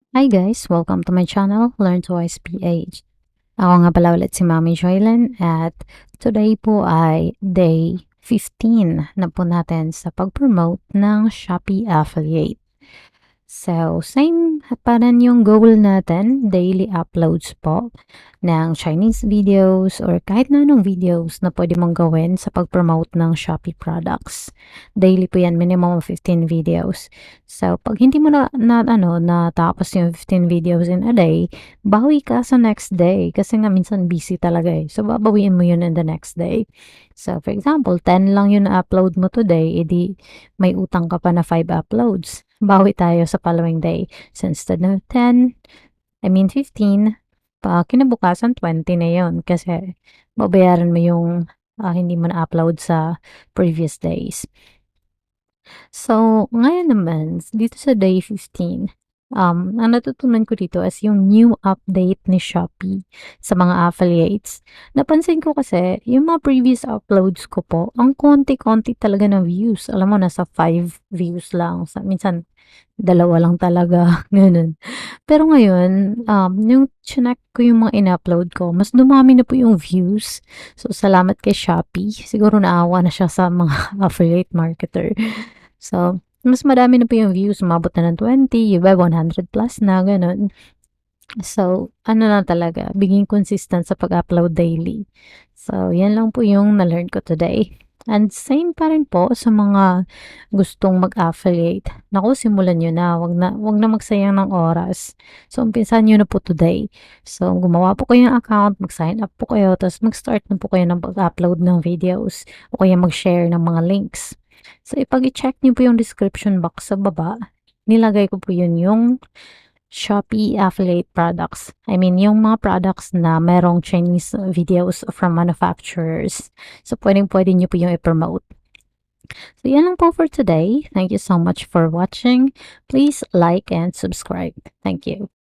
Hi guys! Welcome to my channel, Learn to Wise PH. Ako nga pala ulit si Mami Joylen at today po ay day 15 na po natin sa pag-promote ng Shopee Affiliate. So, same pa rin yung goal natin, daily uploads po ng Chinese videos or kahit na anong videos na pwede mong gawin sa pag-promote ng Shopee products. Daily po yan, minimum of 15 videos. So, pag hindi mo natapos yung 15 videos in a day, bawi ka sa next day kasi nga minsan busy talaga eh. So, babawiin mo yun in the next day. So, for example, 10 lang yung na-upload mo today, edi may utang ka pa na 5 uploads. Bawi tayo sa following day. So, instead of 15, kinabukasan 20 na yon kasi babayaran mo yung hindi mo na-upload sa previous days. So, ngayon naman, dito sa day 15, ang natutunan ko dito is yung new update ni Shopee sa mga affiliates. Napansin ko kasi, yung mga previous uploads ko po, ang konti-konti talaga ng views. Alam mo, nasa 5 views lang. Minsan, 2 lang talaga, ganun. Pero ngayon, yung chineck ko yung mga in-upload ko, mas dumami na po yung views. So, salamat kay Shopee. Siguro naawa na siya sa mga affiliate marketer. So, mas madami na po yung views, umabot na ng 20, iba 100 plus na, ganun. So, ano na talaga, being consistent sa pag-upload daily. So, yan lang po yung na-learn ko today. And same pa rin po sa mga gustong mag-affiliate. Naku, simulan nyo na. Wag na magsayang ng oras. So, umpisahan nyo na po today. So, gumawa po kayo ng account, mag-sign up po kayo, tapos mag-start na po kayo ng pag-upload ng videos o kaya mag-share ng mga links. So, ipag-check nyo po yung description box sa baba. Nilagay ko po yun yung Shopee affiliate products. I mean, yung mga products na merong Chinese videos from manufacturers. So, pwedeng-pwede nyo po yung i-promote. So, yan lang po for today. Thank you so much for watching. Please like and subscribe. Thank you.